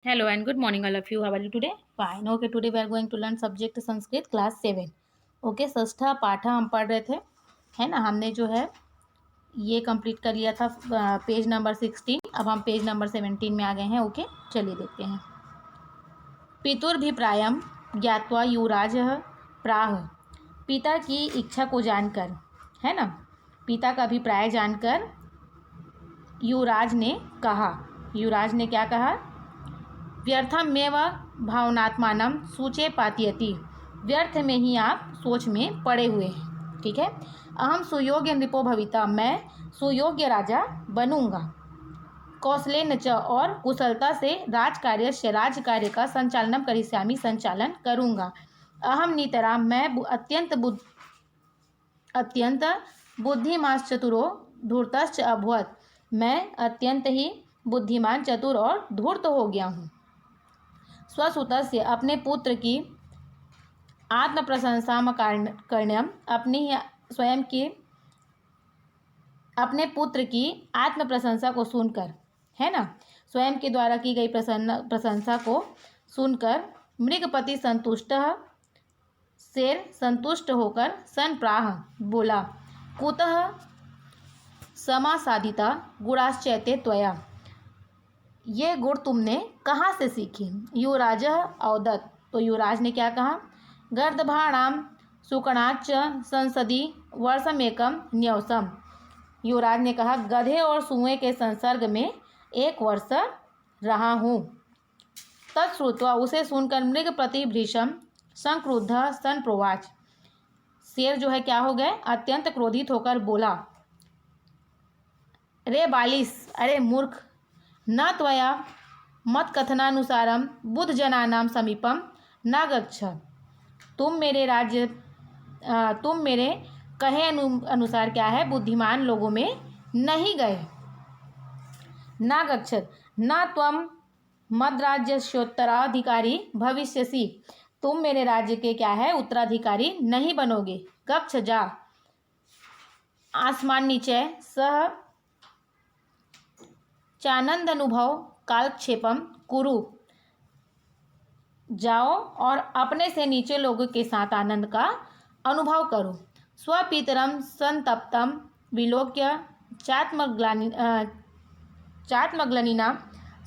Hello and good morning all of you. How are you today? Fine. Okay, today we are going to learn subject Sanskrit class 7. Okay, षष्ठा पाठा हम पढ़ रहे थे, है ना। हमने जो है ये कंप्लीट कर लिया था पेज नंबर 16। अब हम पेज नंबर 17 में आ गए हैं। ओके, चलिए देखते हैं। पितुर्भिप्रायम ज्ञात्वा युवराज प्राह, पिता की इच्छा को जानकर, है ना, पिता का अभिप्राय जानकर युवराज ने कहा। युवराज ने क्या कहा? व्यर्थमेव भावनात्मानं सूचे पातयति, व्यर्थ में ही आप सोच में पड़े हुए हैं। ठीक है। अहम सुयोग्य नृपो भविता, मैं सुयोग्य राजा बनूंगा। कौशलेन च, और कुशलता से राज कार्य का संचालनम करिष्यामि, संचालन करूंगा। अहम नितरां, मैं अत्यंत बुद्धिमांश्च चतुरो धूर्तश्च अभवत्, मैं अत्यंत ही बुद्धिमान, चतुर और धूर्त हो गया हूँ। स्वसुतस्य, अपने पुत्र की आत्म प्रशंसा कर्ण्यम, अपनी स्वयं की अपने पुत्र की आत्म प्रशंसा को सुनकर, है ना, स्वयं के द्वारा की गई प्रशंसा को सुनकर मृगपति संतुष्ट, शेर संतुष्ट होकर संप्राह बोला। कुतः समासादिता गुणाश्चैते त्वया, ये गुण तुमने कहाँ से सीखी? युवराज अवदत्, तो युवराज ने क्या कहा? गर्दभाणाम सुकणाच संसदी वर्षमेकम न्यवसम, युवराज ने कहा गधे और सुएं के संसर्ग में 1 वर्ष रहा हूँ। तत्श्रुत्वा, उसे सुनकर मृगपति भृशम संक्रुद्ध संप्रोवाच, शेर जो है क्या हो गए? अत्यंत क्रोधित होकर बोला। रे बालिस, अरे मूर्ख, न त्वया मत कथनानुसारम बुद्ध जनानाम समीपम न गच्छ, तुम मेरे कहे अनुसार क्या है, बुद्धिमान लोगों में नहीं गए। न गच्छत, न त्वम मद्राज्यस्योत्तराधिकारी भविष्यसि, तुम मेरे राज्य के क्या है, उत्तराधिकारी नहीं बनोगे। गच्छ, जा। आसमान नीचे सह चानंद अनुभव कालक्षेपम कुरु, जाओ और अपने से नीचे लोगों के साथ आनंद का अनुभव करो। स्वपितरम संतप्तम विलोक्य चात्मग्लानिना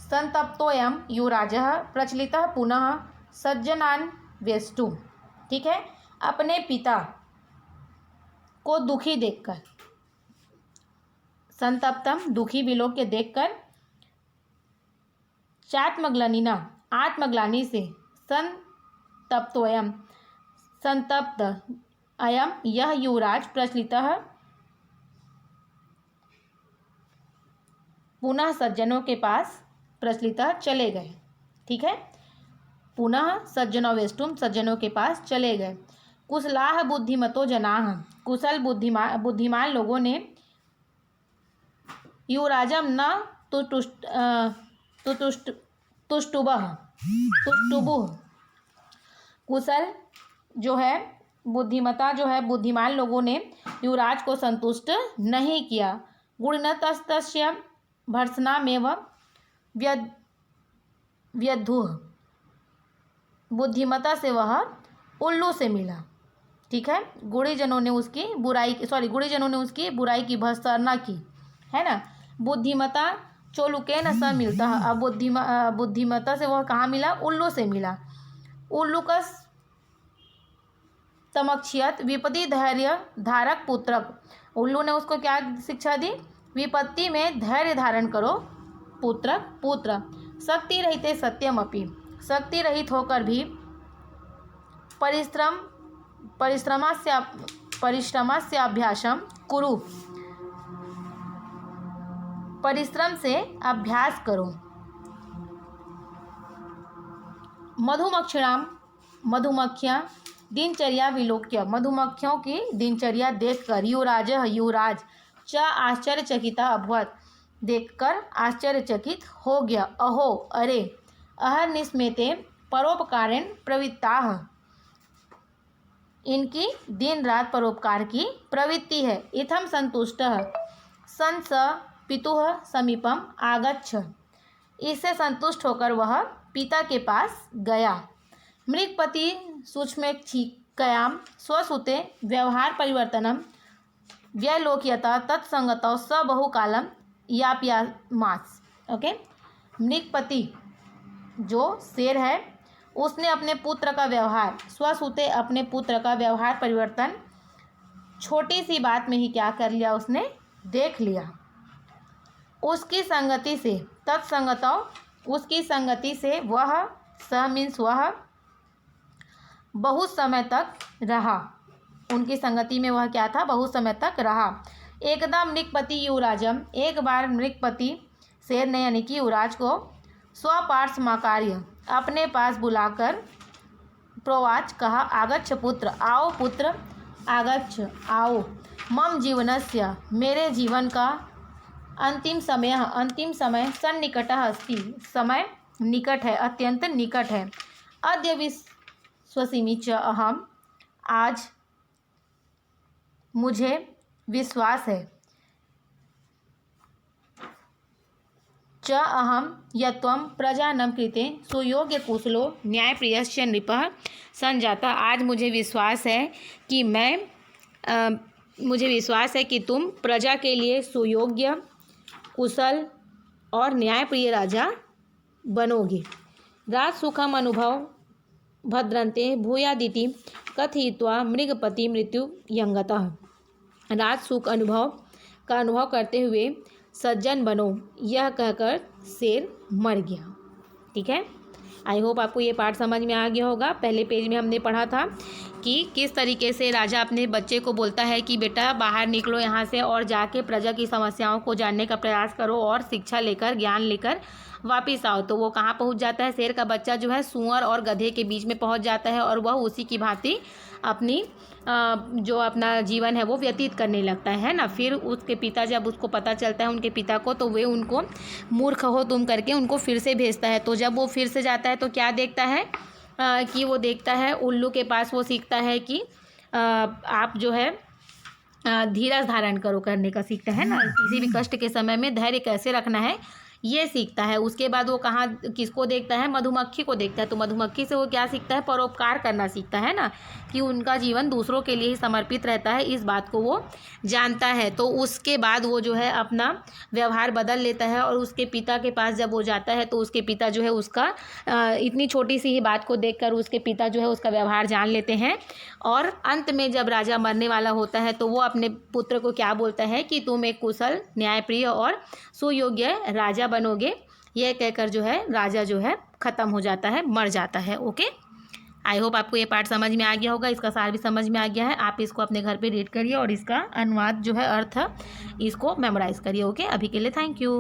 संतप्तोयम युवराजः प्रचलितः पुनः सज्जनान वेष्टु, ठीक है। अपने पिता को दुखी देखकर, संतप्तम दुखी विलोक्य देखकर, चात्मग्लानिना आत्मग्लानि से, संतप्तोयम संतप्त अयम यह युवराज प्रचलितः पुनः सज्जनों के पास प्रचलितः चले गए। ठीक है, पुनः सज्जनों वेष्टुम, सज्जनों के पास चले गए। कुशलाह बुद्धिमतो जनाः, कुशल बुद्धिमान लोगों ने युवराजम न तुष्टुबुः, कुशल जो है बुद्धिमता जो है बुद्धिमान लोगों ने युवराज को संतुष्ट नहीं किया। गुणनतस्तस्य भर्त्सनामेव व्यधुः, बुद्धिमता से वह उल्लू से मिला। ठीक है, गुणीजनों ने उसकी बुराई की भर्त्सना की, है ना। बुद्धिमता चोलुकेन स मिलता है, अब बुद्धिमता से वह कहाँ मिला? उल्लू से मिला। उल्लूकस तमक्षियत विपत्ति धैर्य धारक पुत्रक, उल्लू ने उसको क्या शिक्षा दी? विपत्ति में धैर्य धारण करो पुत्र। शक्ति रहिते सत्यमपि, शक्ति रहित होकर भी परिश्रमस्य अभ्यासम कुरु, परिश्रम से अभ्यास करो। मधुमक्खियां दिनचर्या विलोक्य, मधुमक्खियों की दिनचर्या देखकर युवराज च आश्चर्यचकिता अभवत्, देखकर आश्चर्यचकित हो गया। अहो, अरे, अहर्निशमेते परोपकारेण प्रवृत्ताः, इनकी दिन रात परोपकार की प्रवृत्ति है। इत्थं संतुष्टः सन स पितुः समीपम आगच्छ, इससे संतुष्ट होकर वह पिता के पास गया। मृगपति सूक्ष्मेक्षिकयां स्वसुते व्यवहार परिवर्तनम व्यलोक्यता तत्संगतौ स बहुकालम यापयामास। ओके, मृगपति जो शेर है उसने अपने पुत्र का व्यवहार, स्वसुते अपने पुत्र का व्यवहार परिवर्तन छोटी सी बात में ही क्या कर लिया, उसने देख लिया। उसकी संगति से, तत्संगतौ उसकी संगति से, वह स मीन्स वह बहुत समय तक रहा। उनकी संगति में वह क्या था, बहुत समय तक रहा। एकदा मृगपति युवराजम, एक बार मृगपति शेर ने यानी कि युवराज को स्वपार्श्वमाकार्य अपने पास बुलाकर प्रोवाच कहा, आगच्छ पुत्र, आओ पुत्र, आगच्छ आओ, मम जीवनस्य मेरे जीवन का अंतिम समय सन्निकटः अस्ति, समय निकट है, अत्यंत निकट है। अद्य विश्वसिमि च अहम, आज मुझे विश्वास है, च अहम यत्वं प्रजानं कृते सुयोग्य कुशलो न्यायप्रियश्च नृपः संजाता। आज मुझे विश्वास है कि मुझे विश्वास है कि तुम प्रजा के लिए सुयोग्य, कुशल और न्यायप्रिय राजा बनोगे। राजसुखम अनुभव भद्रन्ते भूयादिति कथयित्वा मृगपति मृत्यु यंगतः। राजसुख का अनुभव करते हुए सज्जन बनो, यह कहकर शेर मर गया। ठीक है, आई होप आपको ये पार्ट समझ में आ गया होगा। पहले पेज में हमने पढ़ा था कि किस तरीके से राजा अपने बच्चे को बोलता है कि बेटा बाहर निकलो यहाँ से और जाके प्रजा की समस्याओं को जानने का प्रयास करो और शिक्षा लेकर, ज्ञान लेकर वापिस आओ। तो वो कहाँ पहुँच जाता है, शेर का बच्चा जो है सूअर और गधे के बीच में पहुँच जाता है और वह उसी की भांति अपनी जो अपना जीवन है वो व्यतीत करने लगता है ना। फिर उसके पिता, जब उसको पता चलता है उनके पिता को, तो वे उनको मूर्ख हो तुम करके उनको फिर से भेजता है। तो जब वो फिर से जाता है तो क्या देखता है कि वो देखता है उल्लू के पास, वो सीखता है कि आप जो है धीरज धारण करो करने का सीखता है ना, किसी भी कष्ट के समय में धैर्य कैसे रखना है ये सीखता है। उसके बाद वो कहाँ किसको देखता है, मधुमक्खी को देखता है। तो मधुमक्खी से वो क्या सीखता है, परोपकार करना सीखता है ना, कि उनका जीवन दूसरों के लिए ही समर्पित रहता है, इस बात को वो जानता है। तो उसके बाद वो जो है अपना व्यवहार बदल लेता है और उसके पिता के पास जब वो जाता है तो उसके पिता जो है उसका इतनी छोटी सी ही बात को देखकर उसके पिता जो है उसका व्यवहार जान लेते हैं। और अंत में जब राजा मरने वाला होता है तो वो अपने पुत्र को क्या बोलता है कि तुम एक कुशल, न्यायप्रिय और सुयोग्य राजा बनोगे। यह कहकर जो है राजा जो है ख़त्म हो जाता है, मर जाता है। ओके, आई होप आपको ये पार्ट समझ में आ गया होगा, इसका सार भी समझ में आ गया है। आप इसको अपने घर पे रीड करिए और इसका अनुवाद जो है अर्थ इसको मेमोराइज़ करिए। ओके, अभी के लिए थैंक यू।